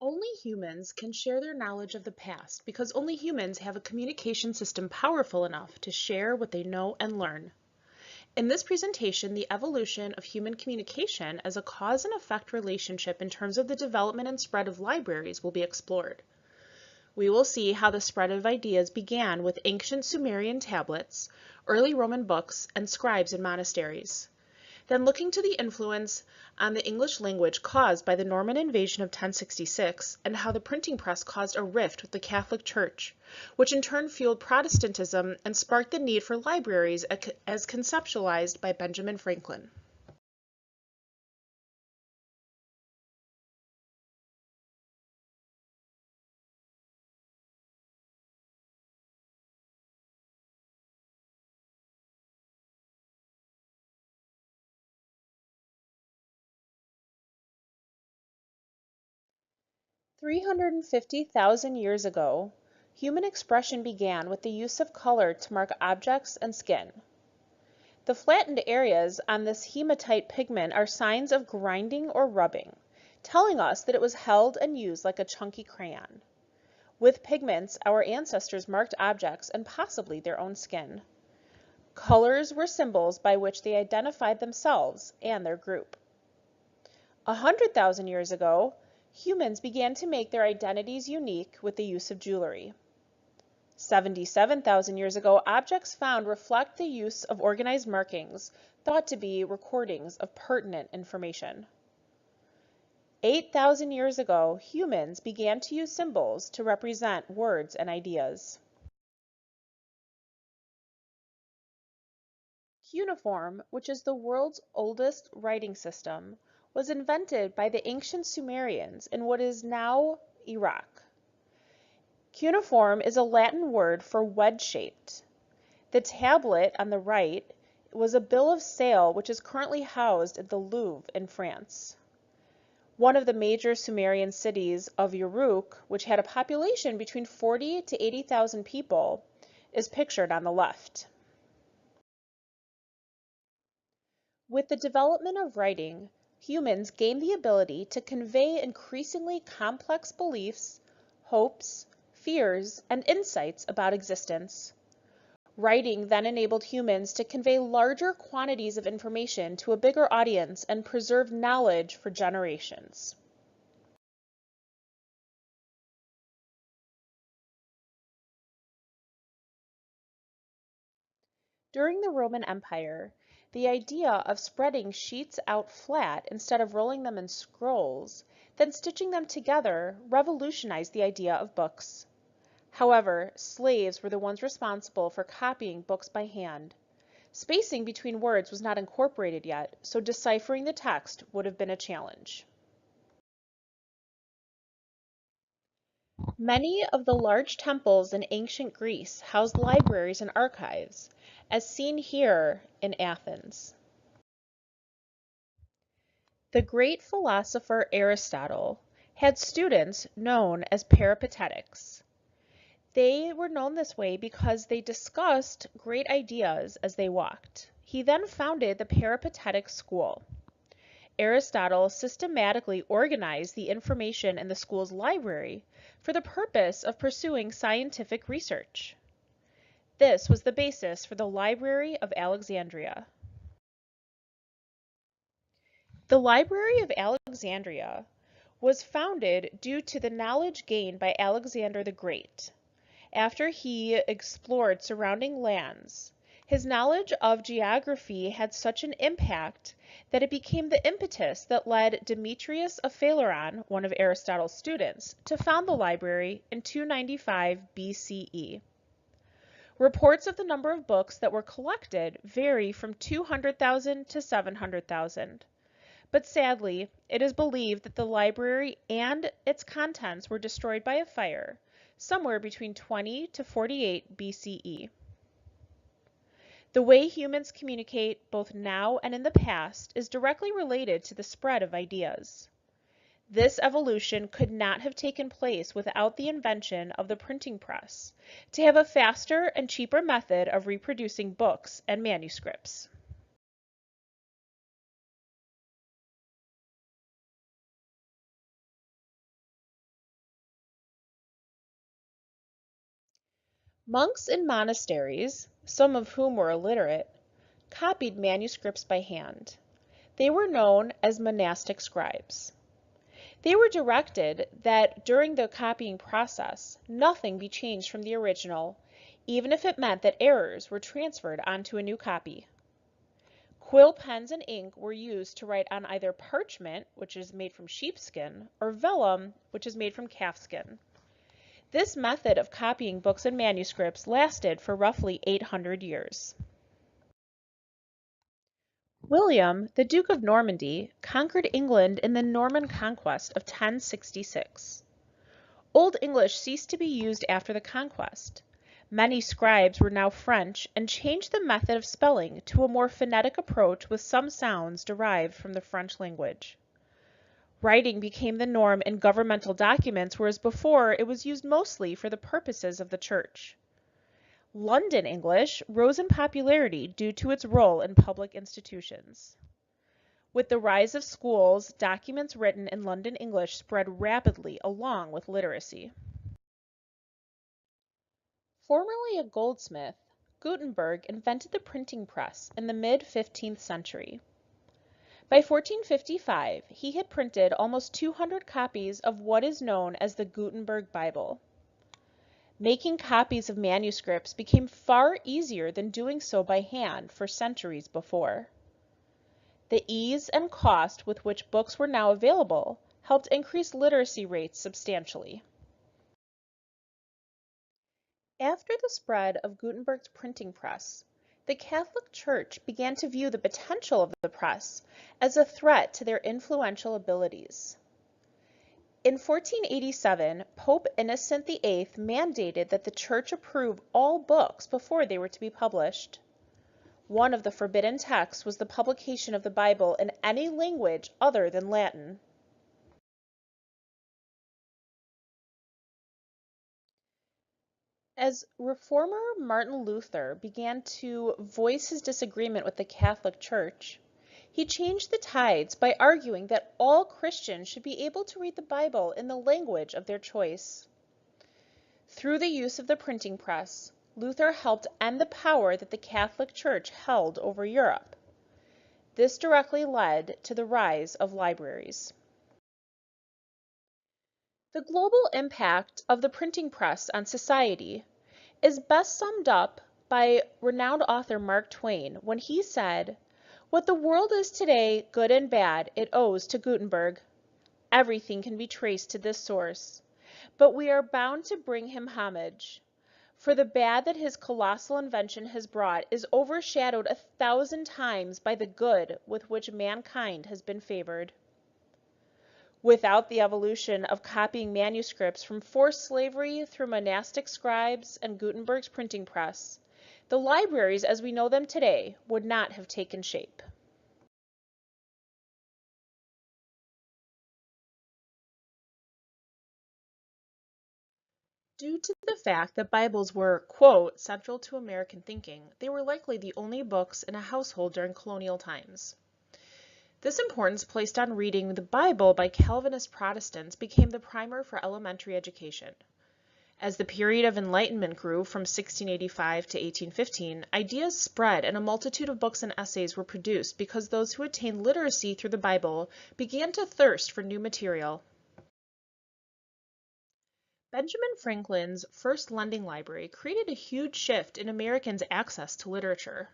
Only humans can share their knowledge of the past because only humans have a communication system powerful enough to share what they know and learn. In this presentation, the evolution of human communication as a cause and effect relationship in terms of the development and spread of libraries will be explored. We will see how the spread of ideas began with ancient Sumerian tablets, early Roman books, and scribes in monasteries. Then looking to the influence on the English language caused by the Norman invasion of 1066 and how the printing press caused a rift with the Catholic Church, which in turn fueled Protestantism and sparked the need for libraries as conceptualized by Benjamin Franklin. $350,000 years ago, human expression began with the use of color to mark objects and skin. The flattened areas on this hematite pigment are signs of grinding or rubbing, telling us that it was held and used like a chunky crayon. With pigments, our ancestors marked objects and possibly their own skin. Colors were symbols by which they identified themselves and their group. 100,000 years ago, humans began to make their identities unique with the use of jewelry. 77,000 years ago, objects found reflect the use of organized markings, thought to be recordings of pertinent information. 8,000 years ago, humans began to use symbols to represent words and ideas. Cuneiform, which is the world's oldest writing system, was invented by the ancient Sumerians in what is now Iraq. Cuneiform is a Latin word for wedge-shaped. The tablet on the right was a bill of sale which is currently housed at the Louvre in France. One of the major Sumerian cities of Uruk, which had a population between 40 to 80,000 people, is pictured on the left. With the development of writing, humans gained the ability to convey increasingly complex beliefs, hopes, fears, and insights about existence. Writing then enabled humans to convey larger quantities of information to a bigger audience and preserve knowledge for generations. During the Roman Empire, the idea of spreading sheets out flat instead of rolling them in scrolls, then stitching them together, revolutionized the idea of books. However, slaves were the ones responsible for copying books by hand. Spacing between words was not incorporated yet, so deciphering the text would have been a challenge. Many of the large temples in ancient Greece housed libraries and archives, as seen here in Athens. The great philosopher Aristotle had students known as peripatetics. They were known this way because they discussed great ideas as they walked. He then founded the peripatetic school. Aristotle systematically organized the information in the school's library for the purpose of pursuing scientific research. This was the basis for the Library of Alexandria. The Library of Alexandria was founded due to the knowledge gained by Alexander the Great. After he explored surrounding lands, his knowledge of geography had such an impact that it became the impetus that led Demetrius of Phaleron, one of Aristotle's students, to found the library in 295 BCE. Reports of the number of books that were collected vary from 200,000 to 700,000. But sadly, it is believed that the library and its contents were destroyed by a fire somewhere between 20 to 48 BCE. The way humans communicate both now and in the past is directly related to the spread of ideas. This evolution could not have taken place without the invention of the printing press to have a faster and cheaper method of reproducing books and manuscripts. Monks in monasteries, some of whom were illiterate, copied manuscripts by hand. They were known as monastic scribes. They were directed that during the copying process, nothing be changed from the original, even if it meant that errors were transferred onto a new copy. Quill pens and ink were used to write on either parchment, which is made from sheepskin, or vellum, which is made from calfskin. This method of copying books and manuscripts lasted for roughly 800 years. William, the Duke of Normandy, conquered England in the Norman Conquest of 1066. Old English ceased to be used after the conquest. Many scribes were now French and changed the method of spelling to a more phonetic approach with some sounds derived from the French language. Writing became the norm in governmental documents, whereas before it was used mostly for the purposes of the church. London English rose in popularity due to its role in public institutions. With the rise of schools, documents written in London English spread rapidly along with literacy. Formerly a goldsmith, Gutenberg invented the printing press in the mid-15th century. By 1455, he had printed almost 200 copies of what is known as the Gutenberg Bible. Making copies of manuscripts became far easier than doing so by hand for centuries before. The ease and cost with which books were now available helped increase literacy rates substantially. After the spread of Gutenberg's printing press, the Catholic Church began to view the potential of the press as a threat to their influential abilities. In 1487, Pope Innocent VIII mandated that the Church approve all books before they were to be published. One of the forbidden texts was the publication of the Bible in any language other than Latin. As reformer Martin Luther began to voice his disagreement with the Catholic Church, he changed the tides by arguing that all Christians should be able to read the Bible in the language of their choice. Through the use of the printing press, Luther helped end the power that the Catholic Church held over Europe. This directly led to the rise of libraries. The global impact of the printing press on society is best summed up by renowned author Mark Twain when he said, "What the world is today, good and bad, it owes to Gutenberg. Everything can be traced to this source, but we are bound to bring him homage. For the bad that his colossal invention has brought is overshadowed 1,000 times by the good with which mankind has been favored." Without the evolution of copying manuscripts from forced slavery through monastic scribes and Gutenberg's printing press, the libraries as we know them today would not have taken shape. Due to the fact that Bibles were, quote, central to American thinking, they were likely the only books in a household during colonial times. This importance placed on reading the Bible by Calvinist Protestants became the primer for elementary education. As the period of enlightenment grew from 1685 to 1815, ideas spread and a multitude of books and essays were produced because those who attained literacy through the Bible began to thirst for new material. Benjamin Franklin's first lending library created a huge shift in Americans' access to literature.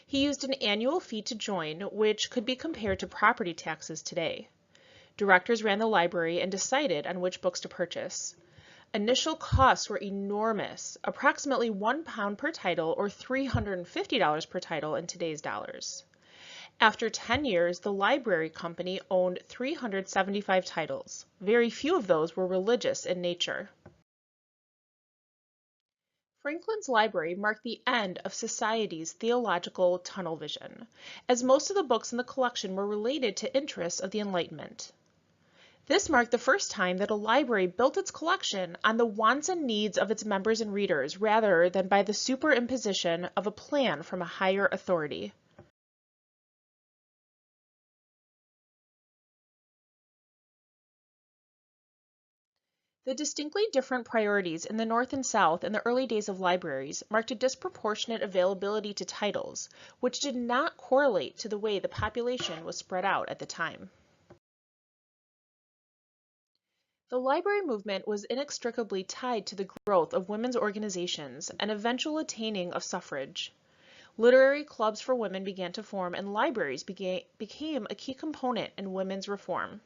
He used an annual fee to join, which could be compared to property taxes today. Directors ran the library and decided on which books to purchase. Initial costs were enormous, approximately £1 per title or $350 per title in today's dollars. After 10 years, the library company owned 375 titles. Very few of those were religious in nature. Franklin's library marked the end of society's theological tunnel vision, as most of the books in the collection were related to interests of the Enlightenment. This marked the first time that a library built its collection on the wants and needs of its members and readers rather than by the superimposition of a plan from a higher authority. The distinctly different priorities in the North and South in the early days of libraries marked a disproportionate availability to titles, which did not correlate to the way the population was spread out at the time. The library movement was inextricably tied to the growth of women's organizations and eventual attaining of suffrage. Literary clubs for women began to form, and libraries became a key component in women's reform.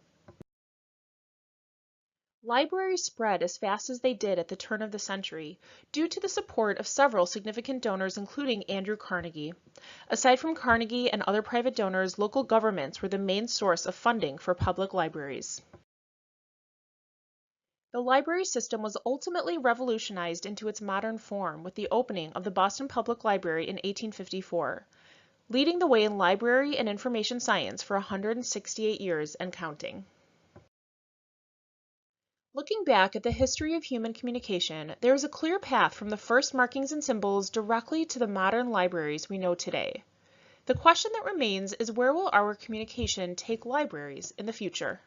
Libraries spread as fast as they did at the turn of the century due to the support of several significant donors, including Andrew Carnegie. Aside from Carnegie and other private donors, local governments were the main source of funding for public libraries. The library system was ultimately revolutionized into its modern form with the opening of the Boston Public Library in 1854, leading the way in library and information science for 168 years and counting. Looking back at the history of human communication, there is a clear path from the first markings and symbols directly to the modern libraries we know today. The question that remains is, where will our communication take libraries in the future?